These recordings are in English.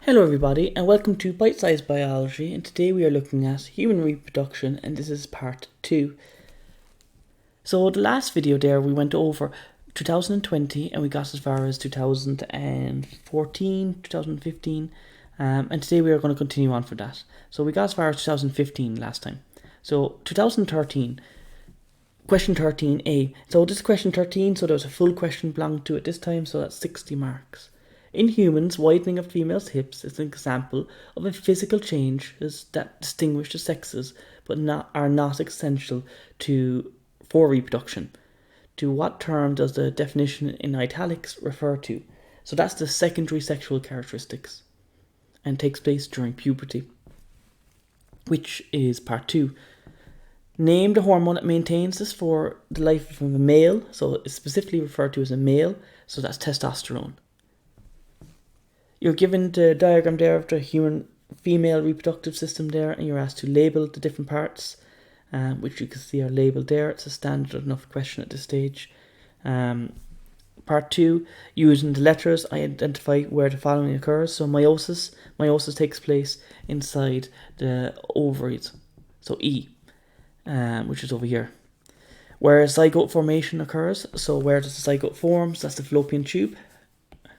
Hello everybody and welcome to Bite Size Biology, and today we are looking at human reproduction, and this is part 2. So the last video there we went over 2020 and we got as far as 2014, 2015, and today we are going to continue on for that. So we got as far as 2015 last time. So 2013, question 13a. So this is question 13, so there's a full question belonging to it this time, so that's 60 marks. In humans, widening of females' hips is an example of a physical change that distinguish the sexes but are not essential for reproduction. To what term does the definition in italics refer to? So that's the secondary sexual characteristics, and takes place during puberty, which is part 2. Name the hormone that maintains this for the life of a male, so it's specifically referred to as a male, so that's testosterone. You're given the diagram there of the human female reproductive system there, and you're asked to label the different parts, which you can see are labelled there. It's a standard enough question at this stage. Part 2, using the letters, I identify where the following occurs. So meiosis takes place inside the ovaries, so E, which is over here. Where zygote formation occurs, so where does the zygote form? So that's the fallopian tube,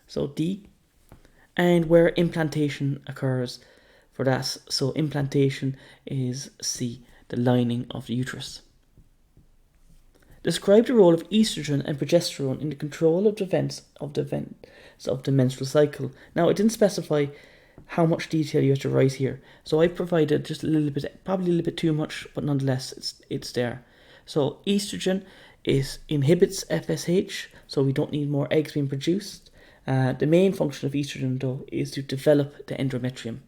so D. And where implantation occurs for that, so implantation is C, the lining of the uterus. Describe the role of estrogen and progesterone in the control of the events of the menstrual cycle. Now, it didn't specify how much detail you have to write here, so I provided just a little bit, probably a little bit too much, but nonetheless it's there. So estrogen inhibits FSH, so we don't need more eggs being produced. The main function of estrogen, though, is to develop the endometrium.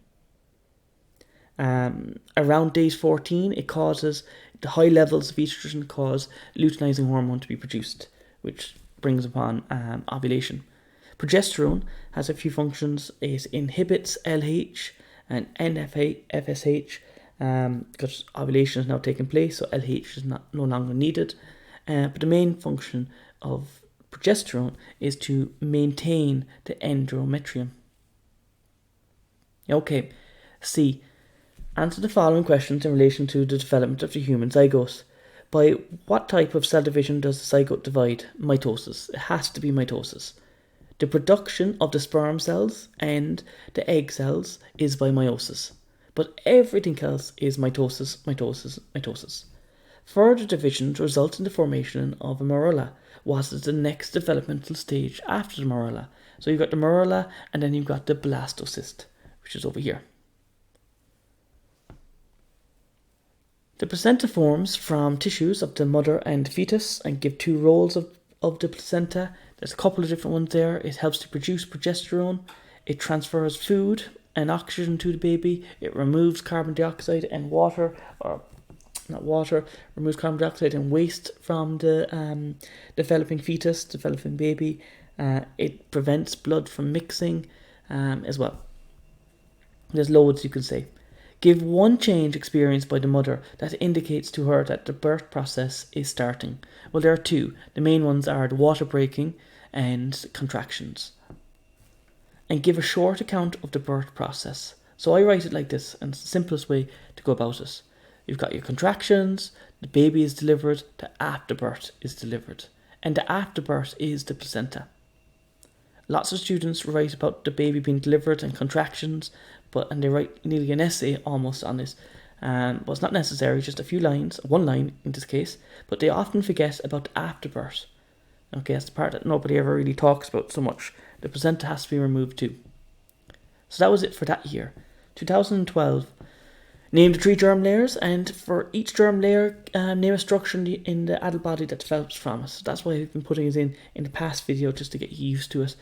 Around days 14, the high levels of estrogen cause luteinizing hormone to be produced, which brings upon ovulation. Progesterone has a few functions. It inhibits LH and FSH because ovulation is now taking place, so LH is no longer needed. But the main function of progesterone is to maintain the endometrium. Okay, C. Answer the following questions in relation to the development of the human zygote. By what type of cell division does the zygote divide? Mitosis. It has to be mitosis. The production of the sperm cells and the egg cells is by meiosis. But everything else is mitosis, mitosis, mitosis. Further divisions result in the formation of a morula. What is the next developmental stage after the morula? So you've got the morula, and then you've got the blastocyst, which is over here. The placenta forms from tissues of the mother and the fetus and give two roles of the placenta. There's a couple of different ones there. It helps to produce progesterone. It transfers food and oxygen to the baby. It removes carbon dioxide and removes carbon dioxide and waste from the developing fetus, developing baby. It prevents blood from mixing as well. There's loads you can say. Give one change experienced by the mother that indicates to her that the birth process is starting. Well, there are two. The main ones are the water breaking and contractions. And give a short account of the birth process. So I write it like this, and it's the simplest way to go about it. You've got your contractions, the baby is delivered, the afterbirth is delivered. And the afterbirth is the placenta. Lots of students write about the baby being delivered and contractions, and they write nearly an essay almost on this. But it's not necessary, just a few lines, one line in this case, but they often forget about the afterbirth. Okay, that's the part that nobody ever really talks about so much. The placenta has to be removed too. So that was it for that year. 2012. Name the 3 germ layers, and for each germ layer, name a structure in the adult body that develops from it. So that's why I've been putting it in the past video, just to get you used to it.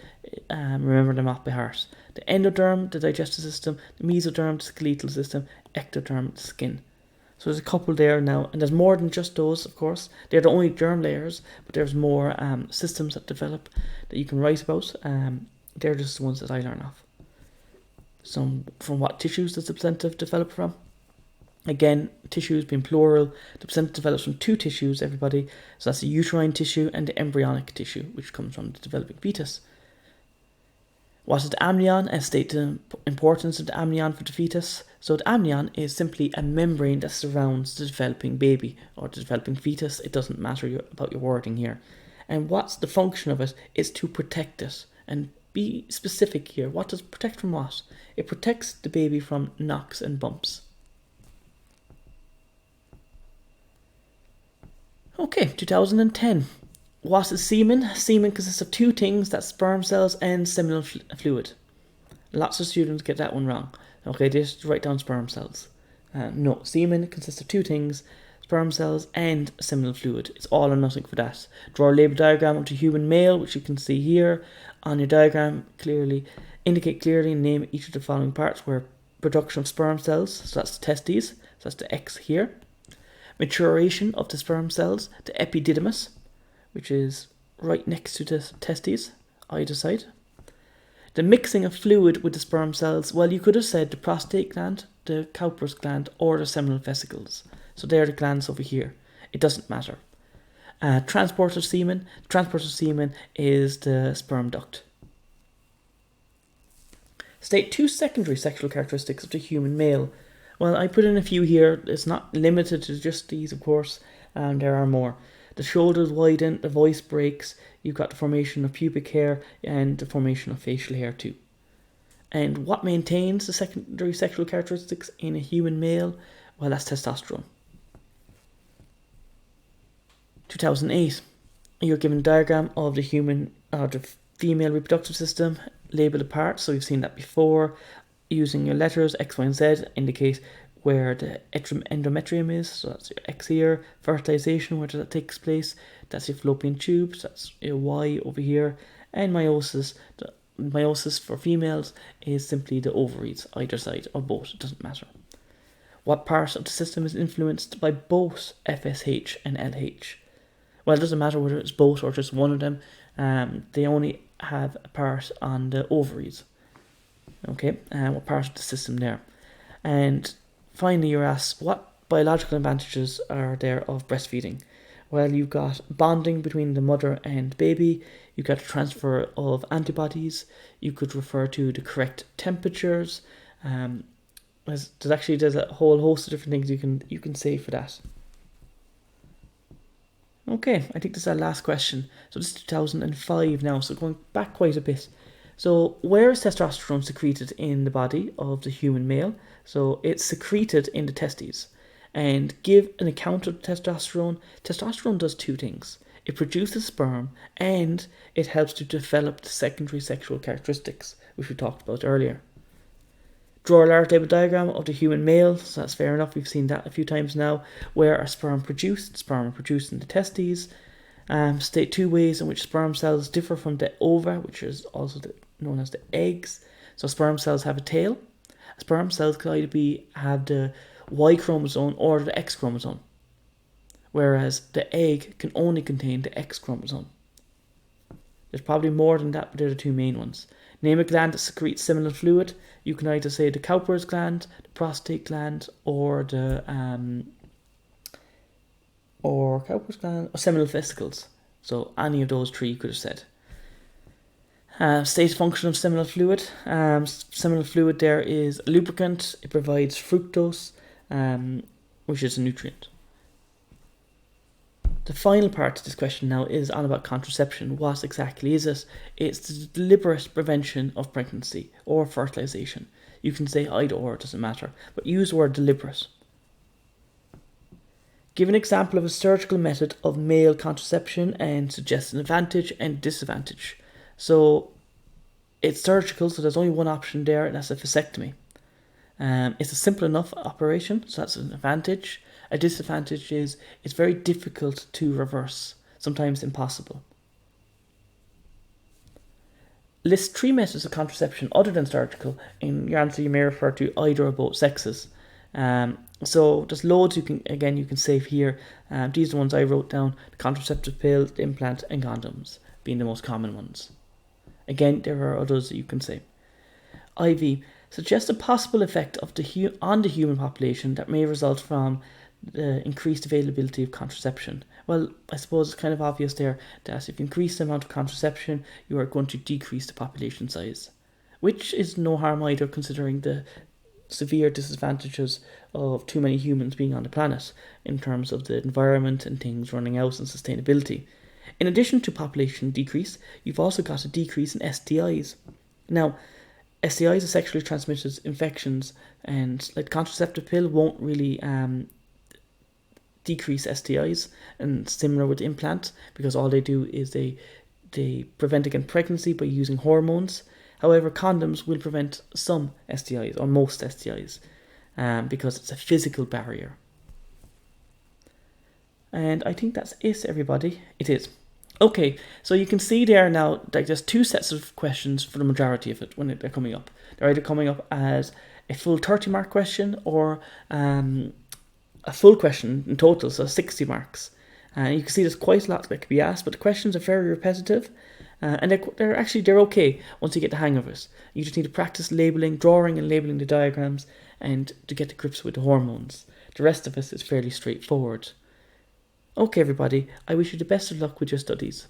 Remember them off by heart. The endoderm, the digestive system, the mesoderm, the skeletal system, ectoderm, the skin. So there's a couple there now, and there's more than just those, of course. They're the only germ layers, but there's more systems that develop that you can write about. They're just the ones that I learn off. So from what tissues does the placenta develop from? Again, tissues being plural, the placenta develops from 2 tissues, everybody. So that's the uterine tissue and the embryonic tissue, which comes from the developing fetus. What is the amnion, and state the importance of the amnion for the fetus? So the amnion is simply a membrane that surrounds the developing baby or the developing fetus. It doesn't matter about your wording here. And what's the function of it is to protect it. And be specific here. What does it protect from what? It protects the baby from knocks and bumps. Okay, 2010. What is semen? Semen consists of two things, that's sperm cells and seminal fluid. Lots of students get that one wrong. Okay, they just write down sperm cells. No, semen consists of two things, sperm cells and seminal fluid. It's all or nothing for that. Draw a label diagram of the human male, which you can see here on your diagram. Indicate clearly and name each of the following parts where production of sperm cells, so that's the testes, so that's the X here. Maturation of the sperm cells, the epididymis, which is right next to the testes, either side. The mixing of fluid with the sperm cells, well, you could have said the prostate gland, the Cowper's gland, or the seminal vesicles. So they're the glands over here. It doesn't matter. Transport of semen. Transport of semen is the sperm duct. State two secondary sexual characteristics of the human male. Well, I put in a few here. It's not limited to just these, of course. There are more. The shoulders widen, the voice breaks, you've got the formation of pubic hair and the formation of facial hair too. And what maintains the secondary sexual characteristics in a human male? Well, that's testosterone. 2008. You're given a diagram of the female reproductive system, labelled apart, so you've seen that before. Using your letters X, Y, and Z indicate where the endometrium is, so that's your X here. Fertilization, where that takes place, that's your fallopian tubes, that's your Y over here. And meiosis, the meiosis for females is simply the ovaries, either side or both, it doesn't matter. What part of the system is influenced by both FSH and LH? Well, it doesn't matter whether it's both or just one of them, they only have a part on the ovaries. Okay, what part of the system there? And finally, you're asked, what biological advantages are there of breastfeeding? Well, you've got bonding between the mother and baby, you've got a transfer of antibodies, you could refer to the correct temperatures. There's a whole host of different things you can say for that. Okay, I think this is our last question. So this is 2005 now, so going back quite a bit. So where is testosterone secreted in the body of the human male? So it's secreted in the testes. And give an account of testosterone. Testosterone does two things. It produces sperm and it helps to develop the secondary sexual characteristics, which we talked about earlier. Draw a large label diagram of the human male, so that's fair enough, we've seen that a few times now. Where are sperm produced? Sperm are produced in the testes. State two ways in which sperm cells differ from the ova, which is also known as the eggs. So sperm cells have a tail. Sperm cells could either have the Y chromosome or the X chromosome, whereas the egg can only contain the X chromosome. There's probably more than that, but they're the two main ones. Name a gland that secretes seminal fluid. You can either say the Cowper's gland, the prostate gland, or the Cowper's gland, or seminal vesicles. So any of those three you could have said. State function of seminal fluid. Seminal fluid there is a lubricant. It provides fructose, which is a nutrient. The final part of this question now is on about contraception. What exactly is it? It's the deliberate prevention of pregnancy or fertilization. You can say either or, it doesn't matter, but use the word deliberate. Give an example of a surgical method of male contraception and suggest an advantage and disadvantage. So it's surgical, so there's only one option there, and that's a vasectomy. It's a simple enough operation, so that's an advantage. A disadvantage is it's very difficult to reverse, sometimes impossible. List 3 methods of contraception other than surgical. In your answer, you may refer to either or both sexes. So there's loads you can save here. These are the ones I wrote down: the contraceptive pill, the implant, and condoms being the most common ones. Again, there are others that you can say. IV suggests a possible effect of on the human population that may result from the increased availability of contraception. Well, I suppose it's kind of obvious there that if you increase the amount of contraception, you are going to decrease the population size. which is no harm either considering the severe disadvantages of too many humans being on the planet in terms of the environment and things running out and sustainability. In addition to population decrease, you've also got a decrease in STIs. Now, STIs are sexually transmitted infections, and like contraceptive pill won't really decrease STIs, and similar with implant, because all they do is they prevent against pregnancy by using hormones. However, condoms will prevent some STIs, or most STIs, because it's a physical barrier. And I think that's it, everybody. It is. Okay, so you can see there now, like there's two sets of questions for the majority of it when they're coming up. They're either coming up as a full 30 mark question or a full question in total, so 60 marks. You can see there's quite a lot that can be asked, but the questions are very repetitive, and they're okay once you get the hang of it. You just need to practice drawing and labeling the diagrams, and to get to grips with the hormones. The rest of it is fairly straightforward. Okay, everybody, I wish you the best of luck with your studies.